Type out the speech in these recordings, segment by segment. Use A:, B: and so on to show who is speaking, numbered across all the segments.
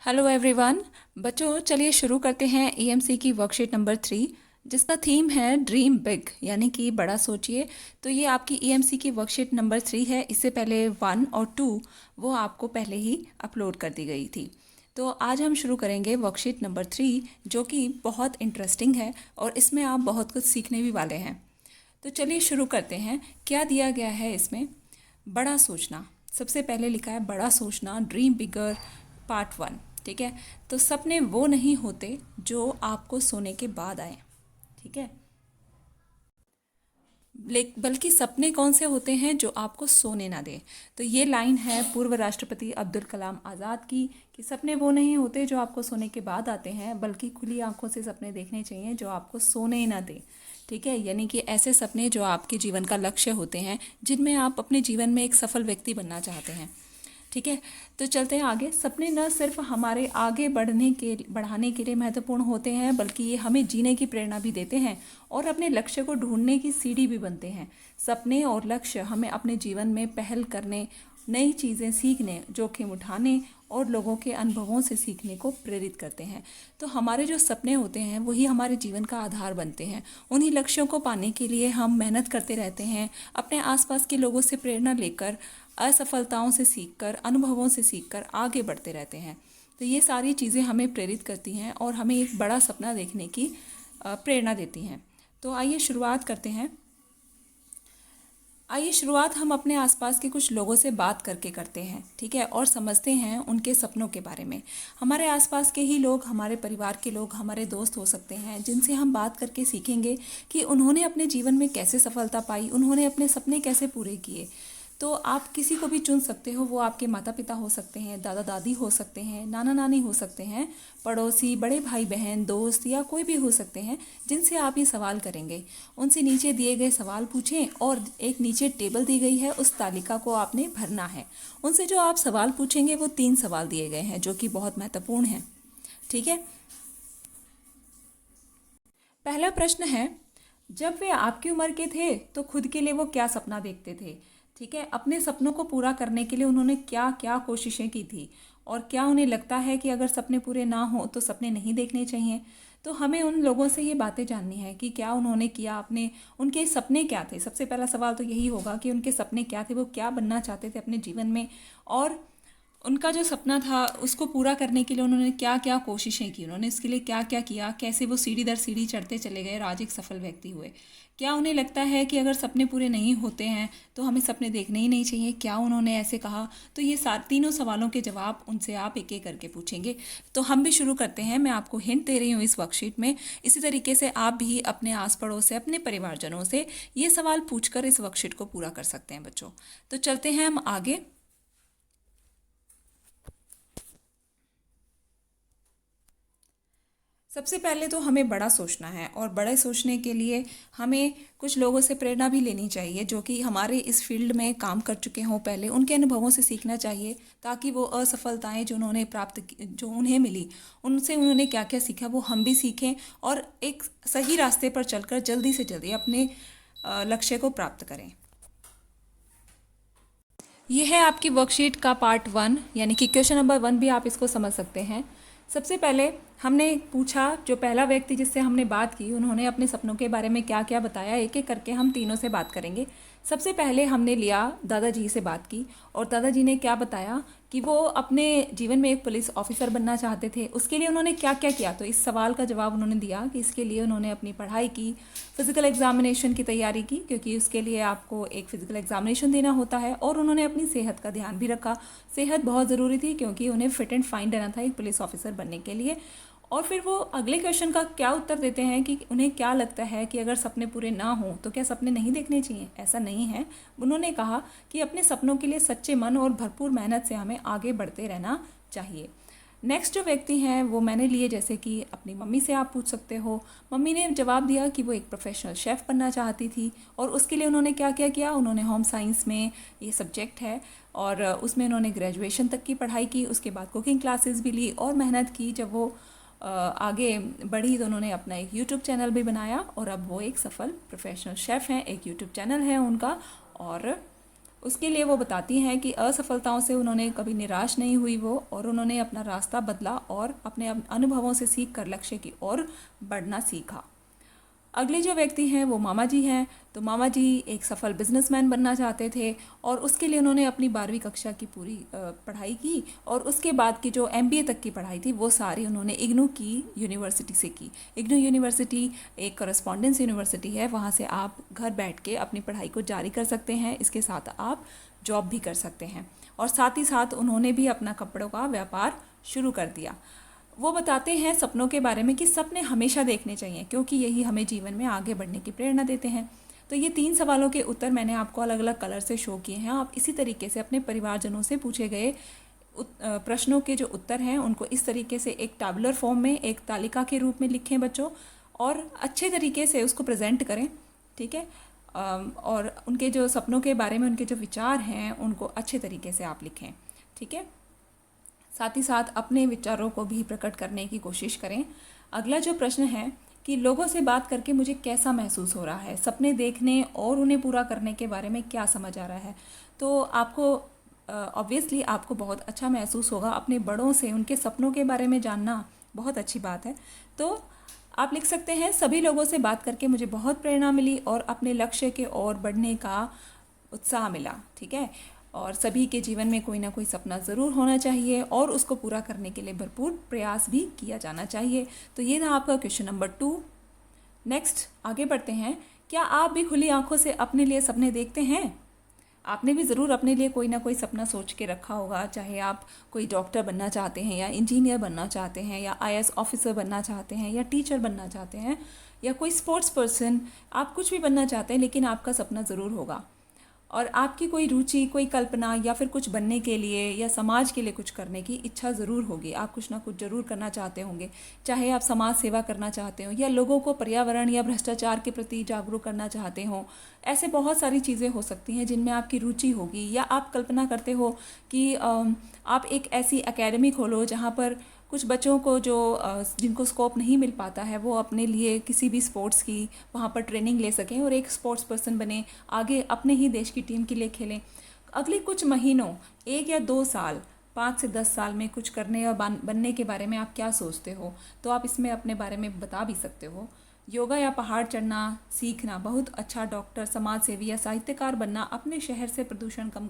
A: Hello everyone. बच्चों चलिए शुरू करते हैं ईएमसी की वर्कशीट नंबर 3 जिसका थीम है ड्रीम बिग यानी कि बड़ा सोचिए। तो ये आपकी ईएमसी की वर्कशीट नंबर 3 है। इससे पहले 1 और 2 वो आपको पहले ही अपलोड कर दी गई थी। तो आज हम शुरू करेंगे वर्कशीट नंबर 3 जो कि बहुत इंटरेस्टिंग है और इसमें आप बहुत कुछ सीखने भी वाले हैं। तो चलिए शुरू करते हैं। क्या दिया गया है इसमें? बड़ा सोचना। सबसे पहले लिखा है बड़ा सोचना, ड्रीम बिगर, पार्ट 1। ठीक है। तो सपने वो नहीं होते जो आपको सोने के बाद आए। ठीक है। बल्कि सपने कौन से होते हैं जो आपको सोने ना दें। तो ये लाइन है पूर्व राष्ट्रपति अब्दुल कलाम आज़ाद की कि सपने वो नहीं होते जो आपको सोने के बाद आते हैं, बल्कि खुली आंखों से सपने देखने चाहिए जो आपको सोने ही ना दें। ठीक है। यानी कि ऐसे सपने जो आपके जीवन का लक्ष्य होते हैं, जिनमें आप अपने जीवन में एक सफल व्यक्ति बनना चाहते हैं। ठीक है। तो चलते हैं आगे। सपने न सिर्फ हमारे आगे बढ़ाने के लिए महत्वपूर्ण होते हैं, बल्कि ये हमें जीने की प्रेरणा भी देते हैं और अपने लक्ष्य को ढूंढने की सीढ़ी भी बनते हैं। सपने और लक्ष्य हमें अपने जीवन में पहल करने, नई चीज़ें सीखने, जोखिम उठाने और लोगों के अनुभवों से सीखने को प्रेरित करते हैं। तो हमारे जो सपने होते हैं वही हमारे जीवन का आधार बनते हैं। उन्हीं लक्ष्यों को पाने के लिए हम मेहनत करते रहते हैं, अपने आसपास के लोगों से प्रेरणा लेकर, असफलताओं से सीखकर, अनुभवों से सीखकर आगे बढ़ते रहते हैं। तो ये सारी चीज़ें हमें प्रेरित करती हैं और हमें एक बड़ा सपना देखने की प्रेरणा देती हैं। तो आइए शुरुआत हम अपने आसपास के कुछ लोगों से बात करके करते हैं। ठीक है। और समझते हैं उनके सपनों के बारे में। हमारे आसपास के ही लोग, हमारे परिवार के लोग, हमारे दोस्त हो सकते हैं, जिनसे हम बात करके सीखेंगे कि उन्होंने अपने जीवन में कैसे सफलता पाई, उन्होंने अपने सपने कैसे पूरे किए। तो आप किसी को भी चुन सकते हो। वो आपके माता पिता हो सकते हैं, दादा दादी हो सकते हैं, नाना नानी हो सकते हैं, पड़ोसी, बड़े भाई बहन, दोस्त या कोई भी हो सकते हैं जिनसे आप ये सवाल करेंगे। उनसे नीचे दिए गए सवाल पूछें और एक नीचे टेबल दी गई है, उस तालिका को आपने भरना है। उनसे जो आप सवाल पूछेंगे वो 3 सवाल दिए गए हैं जो कि बहुत महत्वपूर्ण हैं। ठीक है। पहला प्रश्न है, जब वे आपकी उम्र के थे तो खुद के लिए वो क्या सपना देखते थे? ठीक है। अपने सपनों को पूरा करने के लिए उन्होंने क्या क्या कोशिशें की थी और क्या उन्हें लगता है कि अगर सपने पूरे ना हो तो सपने नहीं देखने चाहिए। तो हमें उन लोगों से ये बातें जाननी है कि क्या उन्होंने किया, अपने उनके सपने क्या थे। सबसे पहला सवाल तो यही होगा कि उनके सपने क्या थे, वो क्या बनना चाहते थे अपने जीवन में, और उनका जो सपना था उसको पूरा करने के लिए उन्होंने क्या क्या कोशिशें की, उन्होंने इसके लिए क्या क्या किया, कैसे वो सीढ़ी दर सीढ़ी चढ़ते चले गए और आज एक सफल व्यक्ति हुए। क्या उन्हें लगता है कि अगर सपने पूरे नहीं होते हैं तो हमें सपने देखने ही नहीं चाहिए? क्या उन्होंने ऐसे कहा? तो ये तीनों सवालों के जवाब उनसे आप एक एक करके पूछेंगे। तो हम भी शुरू करते हैं। मैं आपको हिंट दे रही हूँ इस वर्कशीट में। इसी तरीके से आप भी अपने आस पड़ोस से, अपने परिवारजनों से ये सवाल पूछकर इस वर्कशीट को पूरा कर सकते हैं बच्चों। तो चलते हैं हम आगे। सबसे पहले तो हमें बड़ा सोचना है और बड़े सोचने के लिए हमें कुछ लोगों से प्रेरणा भी लेनी चाहिए जो कि हमारे इस फील्ड में काम कर चुके हों पहले। उनके अनुभवों से सीखना चाहिए ताकि वो असफलताएं जो उन्होंने जो उन्हें मिली, उनसे उन्होंने क्या क्या सीखा वो हम भी सीखें और एक सही रास्ते पर चलकर जल्दी से जल्दी अपने लक्ष्य को प्राप्त करें। ये है आपकी वर्कशीट का पार्ट 1 यानी कि क्वेश्चन नंबर 1 भी आप इसको समझ सकते हैं। सबसे पहले हमने पूछा, जो पहला व्यक्ति जिससे हमने बात की उन्होंने अपने सपनों के बारे में क्या क्या बताया, एक एक करके हम तीनों से बात करेंगे। सबसे पहले हमने लिया दादाजी से बात की और दादाजी ने क्या बताया कि वो अपने जीवन में एक पुलिस ऑफिसर बनना चाहते थे। उसके लिए उन्होंने क्या क्या किया, तो इस सवाल का जवाब उन्होंने दिया कि इसके लिए उन्होंने अपनी पढ़ाई की, फिजिकल एग्जामिनेशन की तैयारी की क्योंकि उसके लिए आपको एक फिजिकल एग्जामिनेशन देना होता है, और उन्होंने अपनी सेहत का ध्यान भी रखा। सेहत बहुत ज़रूरी थी क्योंकि उन्हें फिट एंड फाइन रहना था एक पुलिस ऑफिसर बनने के लिए। और फिर वो अगले क्वेश्चन का क्या उत्तर देते हैं कि उन्हें क्या लगता है कि अगर सपने पूरे ना हों तो क्या सपने नहीं देखने चाहिए? ऐसा नहीं है। उन्होंने कहा कि अपने सपनों के लिए सच्चे मन और भरपूर मेहनत से हमें आगे बढ़ते रहना चाहिए। नेक्स्ट जो व्यक्ति हैं वो मैंने लिए, जैसे कि अपनी मम्मी से आप पूछ सकते हो। मम्मी ने जवाब दिया कि वो एक प्रोफेशनल शेफ़ बनना चाहती थी और उसके लिए उन्होंने क्या क्या किया। उन्होंने होम साइंस में ये सब्जेक्ट है और उसमें उन्होंने ग्रेजुएशन तक की पढ़ाई की, उसके बाद कुकिंग क्लासेस भी ली और मेहनत की। जब वो आगे बढ़ी तो उन्होंने अपना एक यूट्यूब चैनल भी बनाया और अब वो एक सफल प्रोफेशनल शेफ़ हैं। एक यूट्यूब चैनल है उनका और उसके लिए वो बताती हैं कि असफलताओं से उन्होंने कभी निराश नहीं हुई वो, और उन्होंने अपना रास्ता बदला और अपने अनुभवों से सीख कर लक्ष्य की ओर बढ़ना सीखा। अगले जो व्यक्ति हैं वो मामा जी हैं। तो मामा जी एक सफल बिजनेसमैन बनना चाहते थे और उसके लिए उन्होंने अपनी 12वीं कक्षा की पूरी पढ़ाई की, और उसके बाद की जो MBA तक की पढ़ाई थी वो सारी उन्होंने इग्नू की यूनिवर्सिटी से की। इग्नू यूनिवर्सिटी एक करस्पॉन्डेंस यूनिवर्सिटी है, वहाँ से आप घर बैठ के अपनी पढ़ाई को जारी कर सकते हैं, इसके साथ आप जॉब भी कर सकते हैं। और साथ ही साथ उन्होंने भी अपना कपड़ों का व्यापार शुरू कर दिया। वो बताते हैं सपनों के बारे में कि सपने हमेशा देखने चाहिए, क्योंकि यही हमें जीवन में आगे बढ़ने की प्रेरणा देते हैं। तो ये 3 सवालों के उत्तर मैंने आपको अलग अलग कलर से शो किए हैं। आप इसी तरीके से अपने परिवारजनों से पूछे गए प्रश्नों के जो उत्तर हैं उनको इस तरीके से एक टैबुलर फॉर्म में, एक तालिका के रूप में लिखें बच्चों, और अच्छे तरीके से उसको प्रेजेंट करें, ठीक है। और उनके जो सपनों के बारे में उनके जो विचार हैं उनको अच्छे तरीके से आप लिखें, ठीक है। साथ ही साथ अपने विचारों को भी प्रकट करने की कोशिश करें। अगला जो प्रश्न है कि लोगों से बात करके मुझे कैसा महसूस हो रहा है, सपने देखने और उन्हें पूरा करने के बारे में क्या समझ आ रहा है। तो आपको ऑब्वियसली आपको बहुत अच्छा महसूस होगा। अपने बड़ों से उनके सपनों के बारे में जानना बहुत अच्छी बात है। तो आप लिख सकते हैं, सभी लोगों से बात करके मुझे बहुत प्रेरणा मिली और अपने लक्ष्य के ओर बढ़ने का उत्साह मिला, ठीक है। और सभी के जीवन में कोई ना कोई सपना ज़रूर होना चाहिए और उसको पूरा करने के लिए भरपूर प्रयास भी किया जाना चाहिए। तो ये था आपका क्वेश्चन नंबर 2। नेक्स्ट आगे बढ़ते हैं। क्या आप भी खुली आंखों से अपने लिए सपने देखते हैं? आपने भी ज़रूर अपने लिए कोई ना कोई सपना सोच के रखा होगा, चाहे आप कोई डॉक्टर बनना चाहते हैं या इंजीनियर बनना चाहते हैं या IAS ऑफिसर बनना चाहते हैं या टीचर बनना चाहते हैं या कोई स्पोर्ट्स पर्सन, आप कुछ भी बनना चाहते हैं, लेकिन आपका सपना ज़रूर होगा। और आपकी कोई रुचि, कोई कल्पना या फिर कुछ बनने के लिए या समाज के लिए कुछ करने की इच्छा ज़रूर होगी। आप कुछ ना कुछ ज़रूर करना चाहते होंगे, चाहे आप समाज सेवा करना चाहते हो या लोगों को पर्यावरण या भ्रष्टाचार के प्रति जागरूक करना चाहते हो। ऐसे बहुत सारी चीज़ें हो सकती हैं जिनमें आपकी रुचि होगी, या आप कल्पना करते हो कि आप एक ऐसी एकेडमी खोलो जहाँ पर कुछ बच्चों को जो जिनको स्कोप नहीं मिल पाता है वो अपने लिए किसी भी स्पोर्ट्स की वहाँ पर ट्रेनिंग ले सकें और एक स्पोर्ट्स पर्सन बने, आगे अपने ही देश की टीम के लिए खेलें। अगले कुछ महीनों, 1 या 2 साल, 5 से 10 साल में कुछ करने या बनने के बारे में आप क्या सोचते हो, तो आप इसमें अपने बारे में बता भी सकते हो। योगा या पहाड़ चढ़ना सीखना, बहुत अच्छा डॉक्टर, समाज सेवी या साहित्यकार बनना, अपने शहर से प्रदूषण कम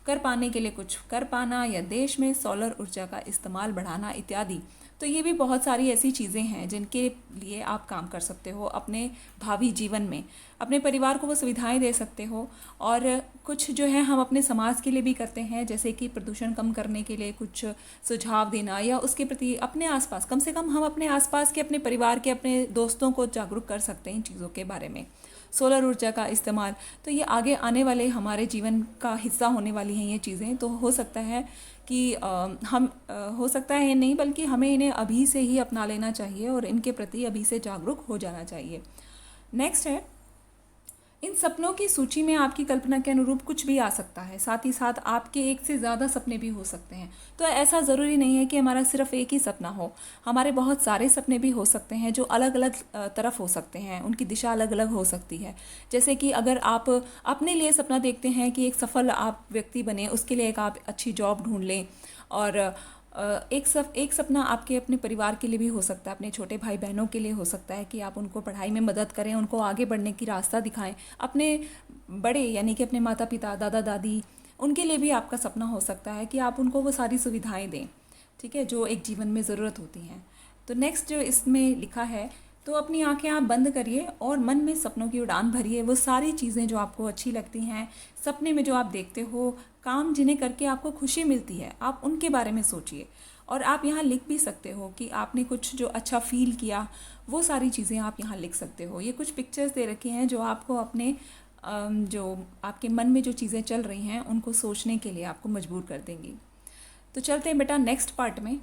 A: कर पाने के लिए कुछ कर पाना, या देश में सोलर ऊर्जा का इस्तेमाल बढ़ाना इत्यादि। तो ये भी बहुत सारी ऐसी चीज़ें हैं जिनके लिए आप काम कर सकते हो अपने भावी जीवन में। अपने परिवार को वो सुविधाएं दे सकते हो। और कुछ जो है हम अपने समाज के लिए भी करते हैं, जैसे कि प्रदूषण कम करने के लिए कुछ सुझाव देना, या उसके प्रति अपने आसपास, कम से कम हम अपने आसपास के, अपने परिवार के, अपने दोस्तों को जागरूक कर सकते हैं इन चीज़ों के बारे में। सोलर ऊर्जा का इस्तेमाल, तो ये आगे आने वाले हमारे जीवन का हिस्सा होने वाली हैं ये चीज़ें। तो हो सकता है कि हो सकता है नहीं, बल्कि हमें इन्हें अभी से ही अपना लेना चाहिए और इनके प्रति अभी से जागरूक हो जाना चाहिए। नेक्स्ट है, इन सपनों की सूची में आपकी कल्पना के अनुरूप कुछ भी आ सकता है, साथ ही साथ आपके एक से ज़्यादा सपने भी हो सकते हैं। तो ऐसा ज़रूरी नहीं है कि हमारा सिर्फ एक ही सपना हो, हमारे बहुत सारे सपने भी हो सकते हैं जो अलग अलग तरफ हो सकते हैं, उनकी दिशा अलग अलग हो सकती है। जैसे कि अगर आप अपने लिए सपना देखते हैं कि एक सफल आप व्यक्ति बने, उसके लिए एक आप अच्छी जॉब ढूंढ लें, और एक सपना आपके अपने परिवार के लिए भी हो सकता है, अपने छोटे भाई बहनों के लिए हो सकता है कि आप उनको पढ़ाई में मदद करें, उनको आगे बढ़ने की रास्ता दिखाएं। अपने बड़े यानी कि अपने माता पिता, दादा दादी, उनके लिए भी आपका सपना हो सकता है कि आप उनको वो सारी सुविधाएं दें, ठीक है, जो एक जीवन में ज़रूरत होती हैं। तो नेक्स्ट जो इसमें लिखा है, तो अपनी आंखें आप बंद करिए और मन में सपनों की उड़ान भरिए। वो सारी चीज़ें जो आपको अच्छी लगती हैं, सपने में जो आप देखते हो, काम जिन्हें करके आपको खुशी मिलती है, आप उनके बारे में सोचिए। और आप यहाँ लिख भी सकते हो कि आपने कुछ जो अच्छा फील किया, वो सारी चीज़ें आप यहाँ लिख सकते हो। ये कुछ पिक्चर्स दे रखी हैं जो आपको अपने जो आपके मन में जो चीज़ें चल रही हैं उनको सोचने के लिए आपको मजबूर कर देंगी। तो चलते हैं बेटा नेक्स्ट पार्ट में।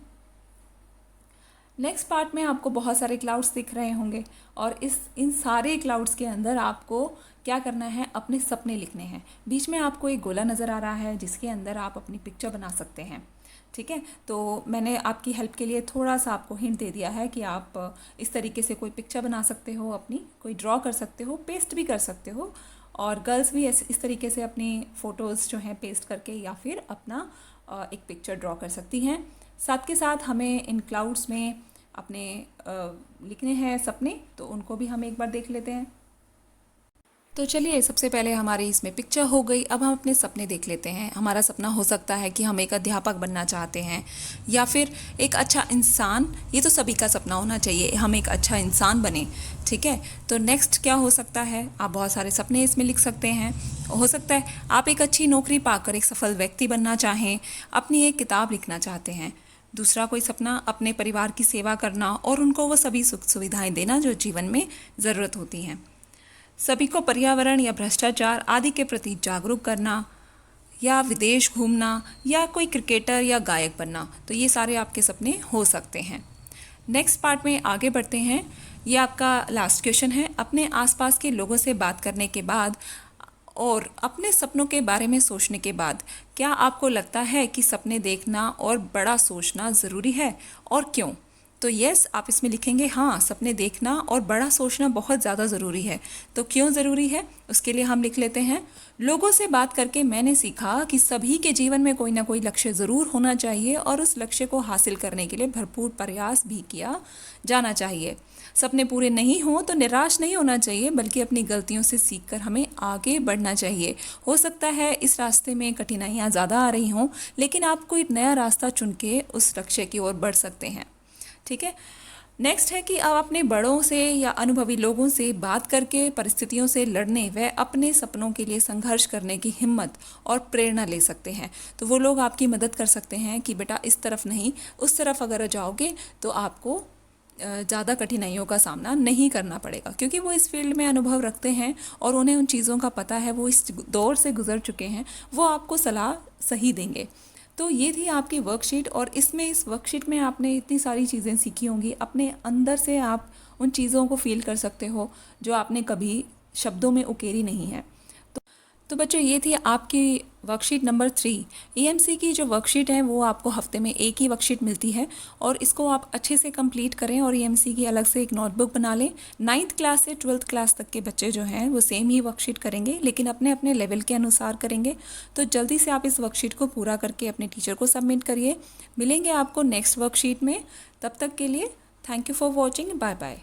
A: नेक्स्ट पार्ट में आपको बहुत सारे क्लाउड्स दिख रहे होंगे, और इन सारे क्लाउड्स के अंदर आपको क्या करना है, अपने सपने लिखने हैं। बीच में आपको एक गोला नज़र आ रहा है जिसके अंदर आप अपनी पिक्चर बना सकते हैं, ठीक है। तो मैंने आपकी हेल्प के लिए थोड़ा सा आपको हिंट दे दिया है कि आप इस तरीके से कोई पिक्चर बना सकते हो, अपनी कोई ड्रॉ कर सकते हो, पेस्ट भी कर सकते हो, और गर्ल्स भी इस तरीके से अपनी फ़ोटोज़ जो हैं पेस्ट करके या फिर अपना एक पिक्चर ड्रॉ कर सकती हैं। साथ के साथ हमें इन क्लाउड्स में अपने लिखने हैं सपने, तो उनको भी हम एक बार देख लेते हैं। तो चलिए, सबसे पहले हमारी इसमें पिक्चर हो गई। अब हम अपने सपने देख लेते हैं। हमारा सपना हो सकता है कि हम एक अध्यापक बनना चाहते हैं या फिर एक अच्छा इंसान। ये तो सभी का सपना होना चाहिए, हम एक अच्छा इंसान बने। ठीक है, तो नेक्स्ट क्या हो सकता है? आप बहुत सारे सपने इसमें लिख सकते हैं। हो सकता है आप एक अच्छी नौकरी पाकर एक सफल व्यक्ति बनना चाहें, अपनी एक किताब लिखना चाहते हैं। दूसरा कोई सपना अपने परिवार की सेवा करना और उनको वो सभी सुख सुविधाएं देना जो जीवन में ज़रूरत होती हैं। सभी को पर्यावरण या भ्रष्टाचार आदि के प्रति जागरूक करना, या विदेश घूमना, या कोई क्रिकेटर या गायक बनना। तो ये सारे आपके सपने हो सकते हैं। नेक्स्ट पार्ट में आगे बढ़ते हैं। ये आपका लास्ट क्वेश्चन है। अपने आसपास के लोगों से बात करने के बाद और अपने सपनों के बारे में सोचने के बाद क्या आपको लगता है कि सपने देखना और बड़ा सोचना ज़रूरी है, और क्यों? तो यस, आप इसमें लिखेंगे हाँ, सपने देखना और बड़ा सोचना बहुत ज़्यादा ज़रूरी है। तो क्यों ज़रूरी है, उसके लिए हम लिख लेते हैं। लोगों से बात करके मैंने सीखा कि सभी के जीवन में कोई ना कोई लक्ष्य ज़रूर होना चाहिए और उस लक्ष्य को हासिल करने के लिए भरपूर प्रयास भी किया जाना चाहिए। सपने पूरे नहीं हों तो निराश नहीं होना चाहिए, बल्कि अपनी गलतियों से सीखकर हमें आगे बढ़ना चाहिए। हो सकता है इस रास्ते में कठिनाइयाँ ज़्यादा आ रही हों, लेकिन आप कोई नया रास्ता चुन के उस लक्ष्य की ओर बढ़ सकते हैं। ठीक है, नेक्स्ट है कि आप अपने बड़ों से या अनुभवी लोगों से बात करके परिस्थितियों से लड़ने व अपने सपनों के लिए संघर्ष करने की हिम्मत और प्रेरणा ले सकते हैं। तो वो लोग आपकी मदद कर सकते हैं कि बेटा इस तरफ नहीं, उस तरफ अगर जाओगे तो आपको ज़्यादा कठिनाइयों का सामना नहीं करना पड़ेगा, क्योंकि वो इस फील्ड में अनुभव रखते हैं और उन्हें उन चीज़ों का पता है, वो इस दौर से गुजर चुके हैं, वो आपको सलाह सही देंगे। तो ये थी आपकी वर्कशीट, और इस वर्कशीट में आपने इतनी सारी चीज़ें सीखी होंगी। अपने अंदर से आप उन चीज़ों को फील कर सकते हो जो आपने कभी शब्दों में उकेरी नहीं है। तो बच्चों, ये थी आपकी वर्कशीट नंबर 3। EMC की जो वर्कशीट है वो आपको हफ्ते में एक ही वर्कशीट मिलती है, और इसको आप अच्छे से कंप्लीट करें और EMC की अलग से एक नोटबुक बना लें। 9th क्लास से 12th क्लास तक के बच्चे जो हैं वो सेम ही वर्कशीट करेंगे, लेकिन अपने अपने लेवल के अनुसार करेंगे। तो जल्दी से आप इस वर्कशीट को पूरा करके अपने टीचर को सबमिट करिए। मिलेंगे आपको नेक्स्ट वर्कशीट में। तब तक के लिए thank you for watching. Bye bye.